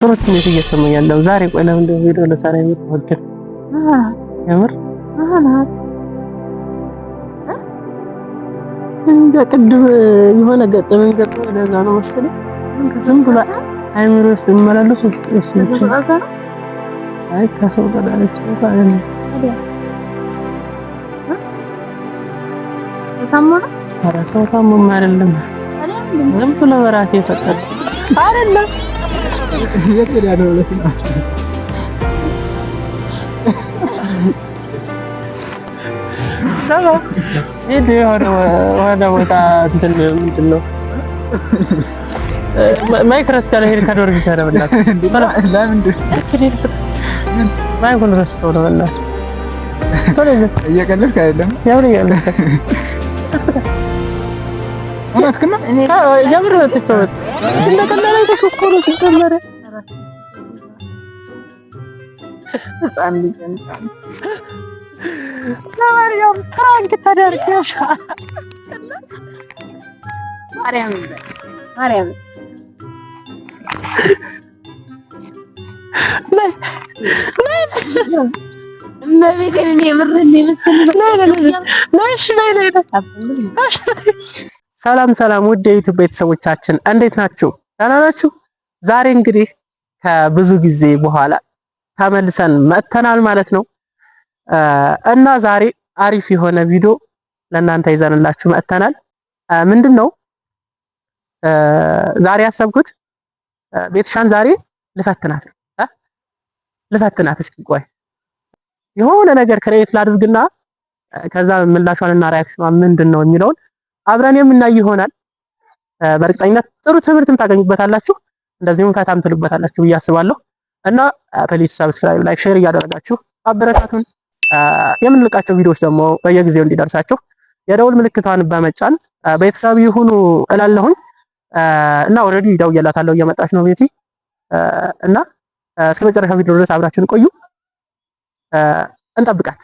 ጥሩ ስሜት እየተሰማኝ ያለው ዛሬ። ቆይ ለምን እንደው ቪዲዮ ለሰራ የምትወድ የምር እንደ ቅድም የሆነ ገጠመኝ ገጥሞ ለዛ ነው መሰለኝ ዝም ብሎ አይምሮ ውስጥ መላለሱ እሱ አይ ከሰው ጋር አለች እንኳን ሰው ታሞም አይደለም ዝም ብሎ በራሴ የፈጠርኩት አይደለም። የት ያለው ለትና ሰላም ይሄ ወደ ቦታ እንትን ምንድን ነው ማይክሮስ ያለ ሄድ ካዶር ቢሰራ በላት ለምን ማይኩን ረስቶ ነው በላት ኮሌጅ እየቀለድክ አይደለም ያውሪያል አናክና የምር ተተወት እንደቀላል ተኮኮሩ ሲጀመረ ህፃን ልጅ ማርያም ፍራንክ ተደርገሽ ማርያም ሰላም ውድ የዩቲዩብ ቤተሰቦቻችን እንዴት ናችሁ? ደህና ናችሁ? ዛሬ እንግዲህ ከብዙ ጊዜ በኋላ ተመልሰን መጥተናል ማለት ነው እና ዛሬ አሪፍ የሆነ ቪዲዮ ለእናንተ ይዘንላችሁ መጥተናል። ምንድነው ዛሬ ያሰብኩት ቤትሻን ዛሬ ልፈትናት እስኪ ቆይ የሆነ ነገር ክሬት ላድርግና ከዛ ምላሿንና ሪአክሽኗ ምንድነው የሚለውን አብረን የምናይ ይሆናል። በእርግጠኝነት ጥሩ ትምህርትም ታገኙበታላችሁ፣ እንደዚሁም ፈታም ትሉበታላችሁ ብዬ አስባለሁ እና ፕሊዝ ሰብስክራይብ፣ ላይክ፣ ሼር እያደረጋችሁ አበረታቱን። የምንልቃቸው ቪዲዮዎች ደግሞ በየጊዜው እንዲደርሳችሁ የደውል ምልክቷን በመጫን ቤተሰብ ይሁኑ እላለሁኝ እና ኦሬዲ ደውዬላታለሁ እየመጣች ነው ቤቲ እና እስከ መጨረሻ ቪዲዮ ድረስ አብራችሁን ቆዩ። እንጠብቃት።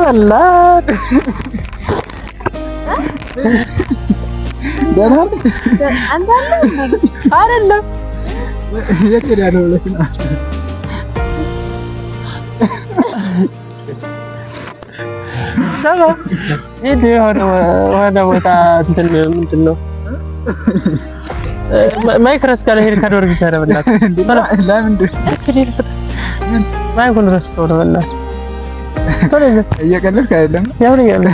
አላት ደህና አይደለም የት ያለው ለትና ሰላም ይሄ ወደ ቦታ እንትን ምንድን ነው ማይክሮስ ያለ ሄድ ካዶር ቢሰራ በላት ለምን ማይኩን ረስቶ ነው በላት ኮሌጅ እየቀለድክ አይደለም ያውሪያል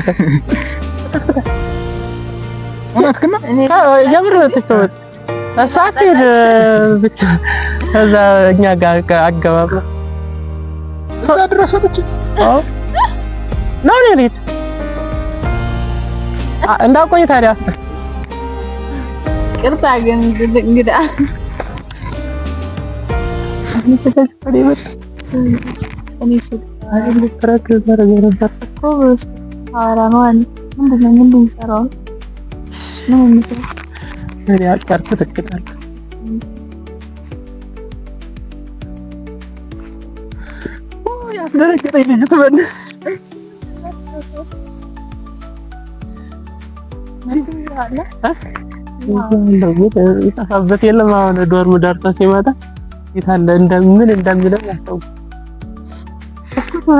አናክና የምር ተተወት አሳቴ ብቻ ከዛ እኛ ጋር አገባብ ከዛ ድረስ ወጥቼ ነው ለኔ እንዳቆይ ታዲያ ቅርታ ግን እንግዳ እኔ አይደል ትራክ ዘረገ ነበር እኮ አራማን ምንድነው ይሰራው ነው ምን ያቀርኩ ተከታል ያስደረገጠኝ ልጅ ትበል ይጣፋበት የለም። አሁን ዶርም ዳርታ ሲመጣ ይታለ እንደምን እንደሚለው ያስተው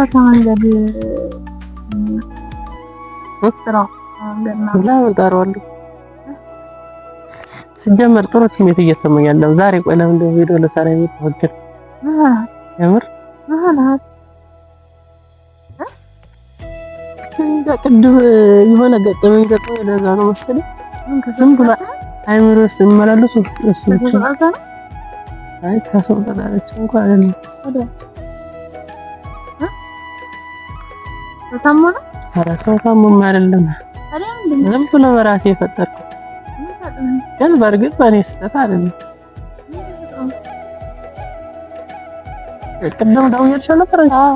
ተመንገድ ሲጀመር ጥሩ ስሜት እየተሰማኝ ያለው ዛሬ። ቆይ ለምን እንደው ቪዲዮ ለሰራ የምትወድ የምር ቅድም የሆነ ገጠመኝ ለዛ ነው መሰለኝ ዝም ብሎ አይምሮ ሲመላለሱ እሱ አይ ከሰው ተዳረች እንኳን አይደለም ተታመነ ሰው ታሞም አይደለም ዝም ብሎ በራሴ የፈጠርኩት ግን በእርግጥ በእኔ ስህተት አይደለም። ቅድም ደውዬልሻለሁ ነበር። አዎ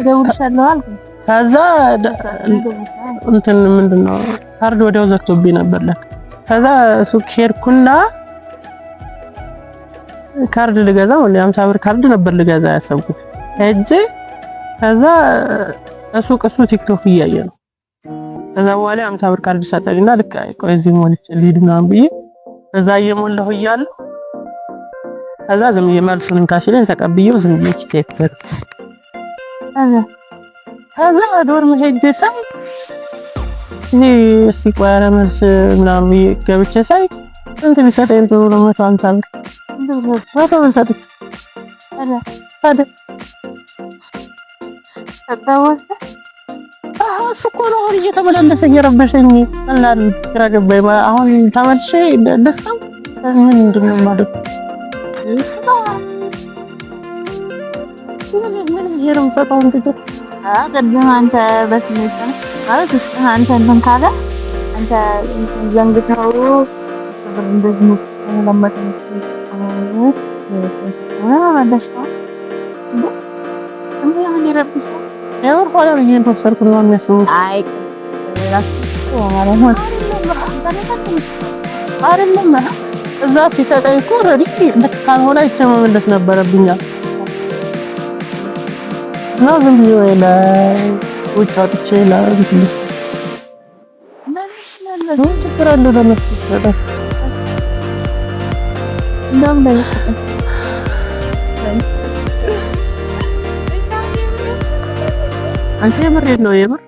ደውልሻለሁ አልኩ። ከዛ እንትን ምንድነው ካርድ ወዲያው ዘግቶብኝ ነበር ለካ። ከዛ ሱቅ ሄድኩና ካርድ ልገዛ ወደ 50 ብር ካርድ ነበር ልገዛ ያሰብኩት ሄጄ ከዛ ሱቅ እሱ ቲክቶክ እያየ ነው። ከዛ በኋላ 50 ብር ካርድ ሰጠኝና ልክ ቆይ እዚህ ሞልቼ ልሂድ ምናምን ብዬ ከዛ እየሞላሁ እያለሁ ከዛ ዝም የማልሱን ካሽልን ተቀብዬው ዝም ብዬ ቲክቶክ ከዛ ዶርም ሄጄ ሳይ እስቲ ቆይ ኧረ መልስ ምናምን ብዬ ገብቼ ሳይ እንትን ቢሰጠኝ ጥሩ ነው 150 ብር መቶ ብር ሰጥቼ እሱ እኮ ነው አሁን እየተመላለሰ እየረበሸኝ እና ግራ ገባኝ። አሁን ተመልሼ ደስታው ምንድን ነው ማለት ምን ይሄም ሰጣው እንዴ ቅድም አንተ በስሜት ማለት እስከ አንተ እንትን ካለ አንተ ዘንግተው እንደዚህ ነው ለማለት ነው ደስታው እንዴ ምን ይረብሻል? ያው ኋላ ይሄን ተሰርኩ ነው የሚያስቡት። አይ ራስ ማለት ነው አይደለም እዛ ሲሰጠኝ እኮ ኦልሬዲ ልክ ካልሆነ መመለስ ነበረብኛል። ነው ዝም ብዬ ውጭ አውጥቼ ለእንትልስ ምን ችግር አለው ለነሱ በጣም እንደውም ላይ አንቺ የምሬት ነው የምር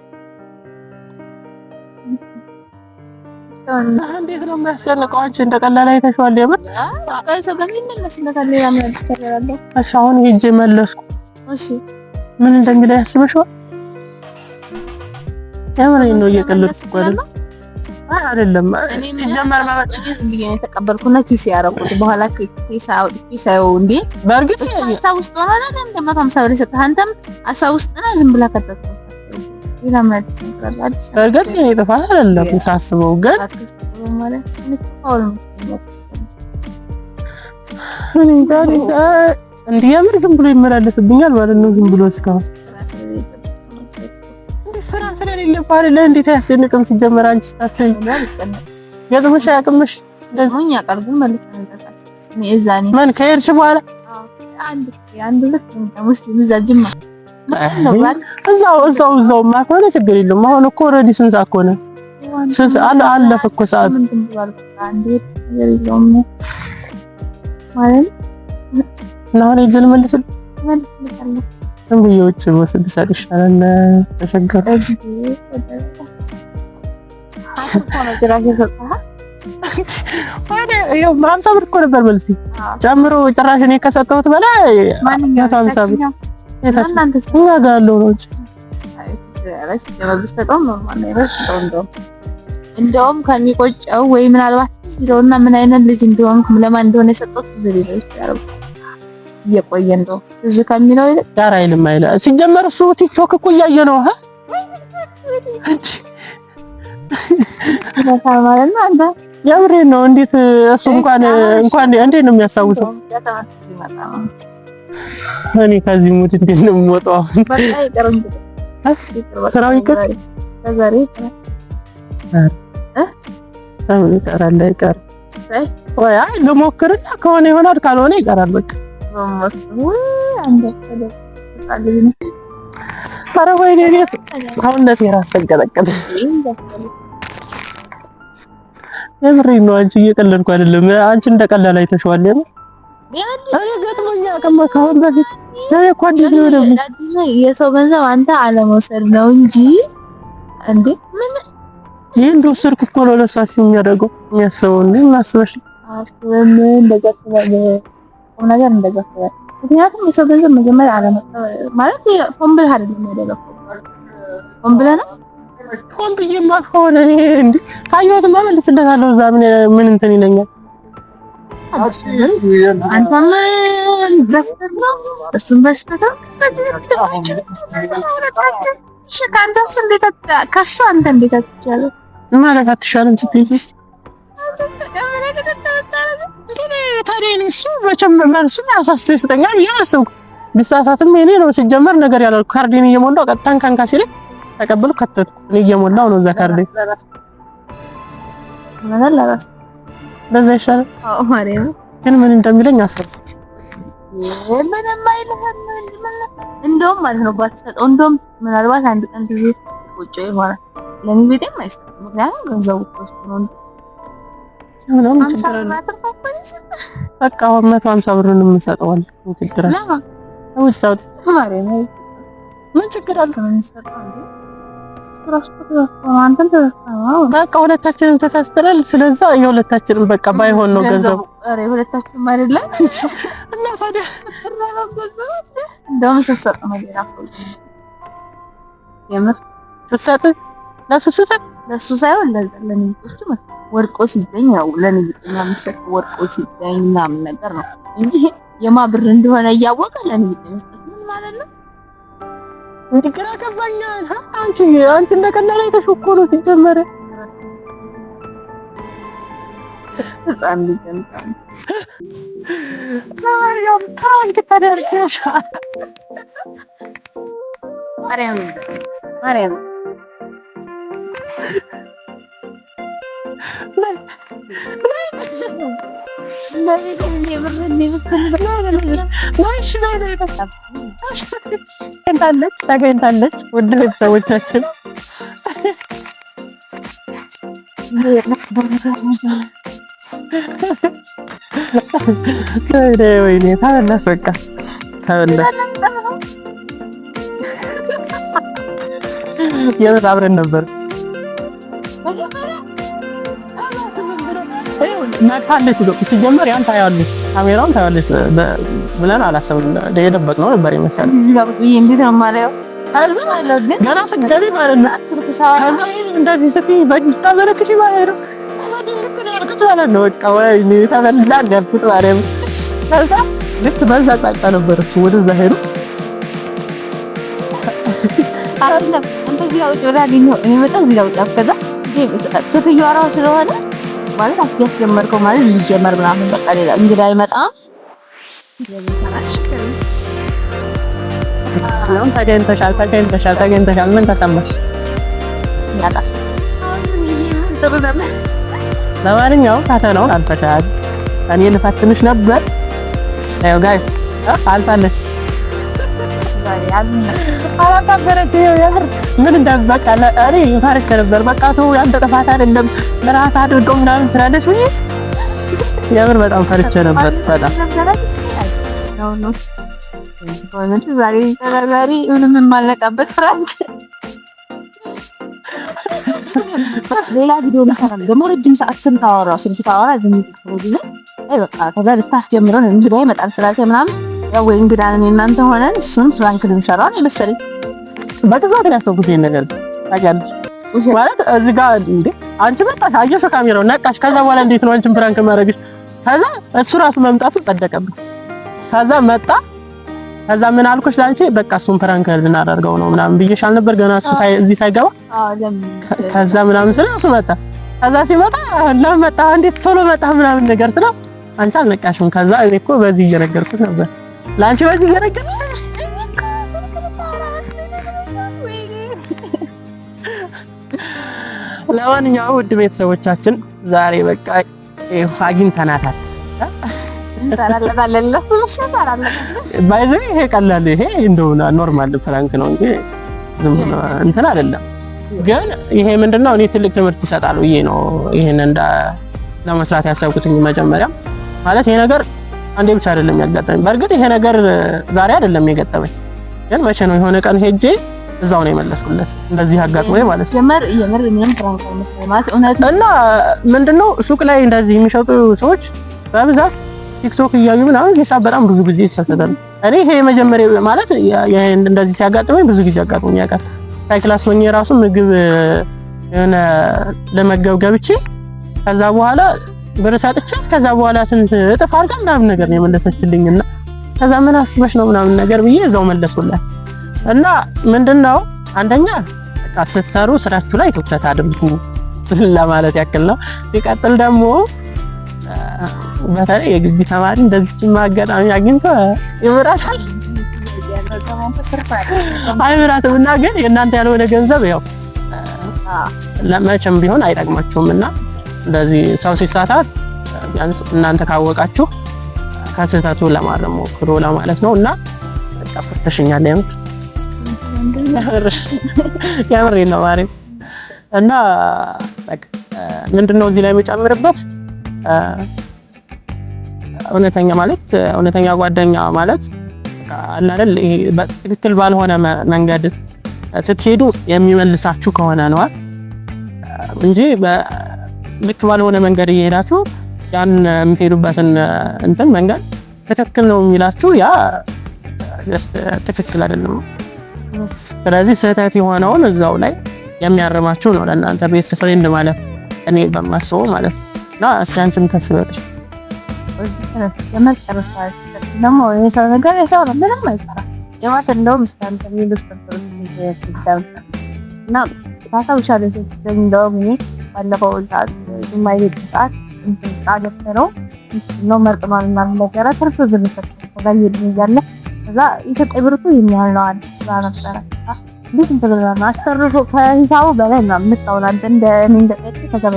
እንዴት ነው የሚያስጨንቀው? አንቺ እንደቀላል አይተሽዋል የምር ሰው ጋር ይመለስለታል ሌላ ምን ያደርጋለሁ? እሺ አሁን ሄጄ መለስኩ። እሺ ምን እንደሚል ያስበሽው? የምር ነው እየቀለድኩ አይደለም ሲጀመር ማለት እንዴ ተቀበልኩና ኪስ ያረኩት በኋላ ኪስ አው እንዴ በእርግጥ ሀሳብ ውስጥ ሆነ አይደል እንደ 150 ብር ሰጥተህ አንተም ሀሳብ ውስጥ ነው ዝም ብላ ከተተው ሌላ ማለት ይችላል። በእርግጥ እኔ ጥፋት አይደለም ሳስበው ግን ማለት እኔ ጋር እንዴ የምር ዝም ብሎ ይመላለስብኛል ማለት ነው። ዝም ብሎ እስካሁን ስራ ስለሌለ ባለ እንዴት ያስጨንቅም ሲጀመር አንቺ ስታስኝ የጥምሽ ያቅምሽ ደሞኝ ያቀርቡ ማለት ነው። እኔ እዛኔ ማን ከሄድሽ በኋላ አንድ ልክ ሙስሊም ዛጅማ እዛው ማከሆነ ችግር የለውም። አሁን እኮ ኦልሬዲ ስንት ሰዓት ሆነ? ስንት አለፈ እኮ ሰዓት አንዴ ነገር የለውም ማለት ነው። አሁን ይዘል መልስልኝ ዝም ብዬ ውጭ ወስድ ሰጥሻለሁ ተሸገር ወደ ያው 50 ብር እኮ ነበር መልሲ ጨምሮ ጭራሽ እኔ ከሰጠሁት በላይ 150 ብር የታንተስ ያጋለው ነው እንደውም ከሚቆጨው ወይ ምናልባት ሲለውና ምን አይነት ልጅ እንደሆንኩ ለማን እንደሆነ የሰጠሁት ዝሪለው ይችላል እየቆየ እንደው እዚህ ከሚለው ጋር አይልም አይለ ሲጀመር እሱ ቲክቶክ እኮ እያየ ነው ማለት ነው። አንተ ያምሬ ነው እንዴት እሱ እንኳን እንዴት ነው የሚያሳውሰው? እኔ ከዚህ ሙድ እንዴት ነው የምወጣው? በቃ ይቀርም ስራው ይቀር ዛሬ ይቀራል አይቀር ወይ አይ ልሞክርና ከሆነ ይሆናል ካልሆነ ይቀራል በቃ ፈረወይ ለኔት አሁን ለቴራስ ተገለቀለ የምሬን ነው። አንቺ እየቀለድኩ አይደለም። አንቺ እንደቀላል አይተሽዋል የምር እኔ ገጥሞኛ ከመካውን በፊት ለኔ እኮ እንዴት ነው ደግሞ የሰው ገንዘብ አንተ አለመውሰድ ነው እንጂ እንዴ ምን ይሄን እንደወሰድኩ እኮ ነው ለሳስ የሚያደርገው የሚያስበው እንዴ ማስበሽ አስበም እንደገጠመ ነገር እንደገፈለ ምክንያቱም የሰው ገንዘብ መጀመሪያ አለመጣ ማለት ፎምብል አይደለም ያደረገው ፎምብል ነው ሆን ብዬማ ከሆነ እንዴ ካየሁትማ መልስለታለሁ። እዛ ምን እንትን ይለኛል። አንተም ዘስተና እሱም በስተታ ከአንተስ እንዴት ከእሱ አንተ እንዴት አትቻለህ ማለት አትሻልም ስትይ ታዲያ እሱ መቼም መልሱን አሳስቶ ይሰጠኛል ብዬ አሰብኩ። ቢሳሳትም የእኔ ነው ሲጀመር ነገር ያለው ካርዴን እየሞላው ቀጥታን ካንካ ሲለኝ ተቀበሉ ከተትኩ እኔ እየሞላው ነው እዛ ካርዴን ለዛ ይሻላል። አዎ ማርያም ግን ምን እንደሚለኝ አሰብኩ። ምንም አይልህም እንደውም ማለት ነው ባትሰጠው እንደውም ምናልባት አንድ ቀን ትዝ ቁጭ ይሆናል ለምን ቤቴም አይሰጥም። ምክንያቱም ገንዘቡ ውስጥ ነው በቃ 150 ብሩን የምንሰጠዋል ችግር አለ ለማ ውስጣው ማርያም ምን ችግር አለ ምን ይሰጣል በቃ ሁለታችንም ተሳስተናል። ስለዛ የሁለታችንም በቃ ባይሆን ነው ገንዘቡ። አሬ ሁለታችንም አይደለም እና ታዲያ እንደውም ተሰጠ ማለት ነው። የምር ተሰጠ ለሱ ሳይሆን ለኔቶቹ ወርቆ ሲገኝ ነው ለኔቶቹ መስጠት ወርቆ ሲገኝ ምናምን ነገር ነው እንጂ የማብር እንደሆነ እያወቀ ለኔቶቹ መስጠት ምን ማለት ነው? ግራ ገባኛል። አንቺ እንደቀላል የተሾኮሉ ሲጀመረ ህፃን ልጅ ማርያም ታንክ ተደርገሽ ማርያም ተገኝታለች። ውድ ቤተሰቦቻችን ወይኔ ተበላሽ፣ በቃ ተበላሽ። የምር አብረን ነበር መታለች ሲጀመር ያን ታያለች፣ ካሜራውን ታያለች ብለን አላሰብንም። የደበቅነው ነበር ይመስላል። እዚህ ጋር ብዬ እንዴት ነው የማለው? ገና ስትገቢ ማለት ነው እንደዚህ ስትይ በጅስታ መለክሽ ማለት ነው ነው በቃ ወይኔ ተበላን ያልኩት ማርያም። ከዛ ልክ በዛ ጣጣ ነበር እሱ ወደዛ ሄዱ። አይደለም አንተ እዚህ ጋር ወደ አገኘው እኔ መጣሁ እዚህ ጋር ወጣ። ከዛ ሴትዮዋ እራሱ ስለሆነ ማለት አስጀመርከው ማለት ሊጀመር ምናምን በቃ ሌላ እንግዳ አይመጣም። አሁን ተገኝተሻል ምን ተሰማሽ? ለማንኛውም ፈተናውን አልፈሻል። እኔ ልፈትንሽ ነበር። አዩ ጋይስ አልፋለሽ። ምን እንደበቃ እኔ ፈርቼ ነበር። በቃ ተው ያንተ ጥፋት አይደለም ለራስ አድርገው ምናምን ትላለች ወይ? የምር በጣም ፈርቼ ነበር። በጣም ዛሬ ምንም የማልነቃበት ፍራንክ ሌላ ቪዲዮ እንሰራለን። ደግሞ ረጅም ሰዓት ስንታወራ ዝም ብሎ አይ በቃ ከዛ ልታስጀምረን እንግዳ ይመጣል ስላልከኝ ምናምን ያው ወይ እንግዳ ነን እናንተ ሆነን እሱን ፍራንክ ልንሰራ ነው መሰለኝ። በቅዛት ያሰብኩት ይሄን ነገር ታውቂያለሽ ማለት እዚህ ጋር እንዴ አንቺ መጣሽ አየሽ ካሜራው ነቃሽ። ከዛ በኋላ እንዴት ነው አንቺን ፍራንክ ማድረግሽ? ከዛ እሱ ራሱ መምጣቱ ጸደቀብኝ። ከዛ መጣ። ከዛ ምን አልኩሽ ላንቺ በቃ እሱን ፍራንክ ልናደርገው ነው ምናምን ብዬሻል ነበር ገና እሱ እዚህ ሳይገባ። ከዛ ምናምን ስለ እሱ መጣ። ከዛ ሲመጣ ለምን መጣ እንዴት ቶሎ መጣ ምናምን ነገር ስለ አንቺ አልነቃሽም። ከዛ እኔ እኮ በዚህ እየነገርኩት ነበር ላንቺ በዚህ እየነገርኩት ለማንኛውም ውድ ቤተሰቦቻችን ዛሬ በቃ አግኝተናታል። ባይዘይ ይሄ ቀላል ይሄ እንደው ኖርማል ፍራንክ ነው እንጂ ዝም ብሎ እንትን አይደለም። ግን ይሄ ምንድነው እኔ ትልቅ ትምህርት ይሰጣል ብዬ ነው ይሄን እንደ ለመስራት ያሰብኩት። መጀመሪያ ማለት ይሄ ነገር አንዴ ብቻ አይደለም ያጋጠመኝ። በእርግጥ ይሄ ነገር ዛሬ አይደለም የገጠመኝ፣ ግን መቼ ነው የሆነ ቀን ሄጄ እዛው ነው የመለስኩለት እንደዚህ አጋጥሞኝ ማለት ነው። የምር ምንም ፍራንክ መስማት እውነት እና ምንድነው ሱቅ ላይ እንደዚህ የሚሸጡ ሰዎች በብዛት ቲክቶክ እያዩ ምናምን ሂሳብ በጣም ብዙ ጊዜ ይሰጣሉ። እኔ ይሄ መጀመሪያ ማለት እንደዚህ ሲያጋጥመኝ ብዙ ጊዜ አጋጥሞኝ ያውቃል። ክላስ ሆኜ ራሱ ምግብ የሆነ ለመገብገብቼ ከዛ በኋላ ብር ሰጥቻት ከዛ በኋላ ስንት እጥፍ አድርጋ ምናምን ነገር ነው የመለሰችልኝና ከዛ ምን አስበሽ ነው ምናምን ነገር ብዬ እዛው መለሱላት። እና ምንድነው አንደኛ በቃ ስትሰሩ ስራችሁ ላይ ትኩረት አድርጉ ለማለት ያክል ነው። ሲቀጥል ደግሞ በተለይ የግቢ ተማሪ እንደዚህ ማጋጣሚ አግኝቶ ይምራታል አይምራትም እና ግን የእናንተ ያልሆነ ገንዘብ ያው ለመቼም ቢሆን አይጠቅማችሁምና እንደዚህ ሰው ሲሳሳት ቢያንስ እናንተ ካወቃችሁ ከስህተቱ ለማረም ሞክሩ ለማለት ነው። እና በቃ ፍተሽኛል የምሬ ነው ማርያም። እና በቃ ምንድነው እዚህ ላይ የምጨምርበት እውነተኛ ጓደኛ ማለት አለ አይደል ይሄ በትክክል ባልሆነ መንገድ ስትሄዱ የሚመልሳችሁ ከሆነ ነው እንጂ ልክ ባልሆነ መንገድ እየሄዳችሁ ያን የምትሄዱበትን እንትን መንገድ ትክክል ነው የሚላችሁ ያ ትክክል አይደለም። ስለዚህ ስህተት የሆነውን እዛው ላይ የሚያርማችሁ ነው ለእናንተ ቤስት ፍሬንድ ማለት እኔ በማስበው ማለት ነው። እና አስያንችም ተስበሽ የመጨረሻ ደግሞ የሰው ነገር የሰው ነው ምንም አይሰራ የማስ እንደውም ስታንተ ሚሉስ እና ታሳውሻለ እንደውም እኔ ባለፈው ሰዓት የማይሄድባት አገፈረው ነው መርጥማል እና ነገር ትርፍ ብር ሰጥቶ ጋር ይያለ ከዛ ኢትዮጵያ ብርቱ የሚያልነዋል ነበረ ብዙ ብር አስተርፎ ከሂሳቡ በላይ ነው የምታውላል እንደ እኔ እንደጠቅ ተገበ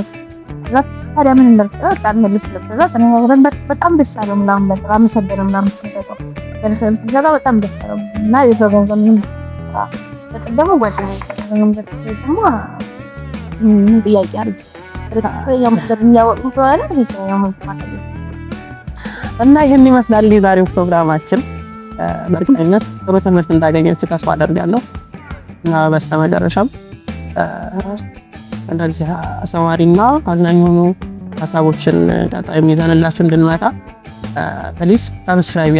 ታዲያ ምን እንደርጠው ቃል መልስ ለተዛ ተነጋግረን በጣም ደስ አለው ምናምን በጣም አመሰግናለሁ ምናምን ተሰጠው ለሰል ተዛ በጣም ደስ አለው እና የሰው ገንዘብ ምን ደግሞ ጓደኛዬ ደግሞ ጥያቄ አለ እና ይሄን ይመስላል የዛሬው ፕሮግራማችን። በእርግጠኝነት ጥሩ ትምህርት እንዳገኛችሁ ተስፋ አደርጋለሁ። እና በስተመጨረሻም እንደዚህ አስተማሪና አዝናኝ የሆኑ ሀሳቦችን ቀጣይ ይዘንላችሁ እንድንመጣ ፕሊዝ ሰብስክራይብ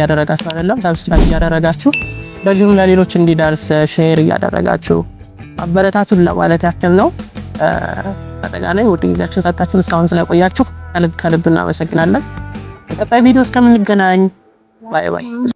ያደረጋችሁ እንደዚሁም ለሌሎች እንዲደርስ ሼር እያደረጋችሁ አበረታቱን ለማለት ያክል ነው። በአጠቃላይ ውድ ጊዜያችሁን ሰጣችሁን እስካሁን ስለቆያችሁ ከልብ እናመሰግናለን። በቀጣይ ቪዲዮ እስከምንገናኝ ባይ ባይ።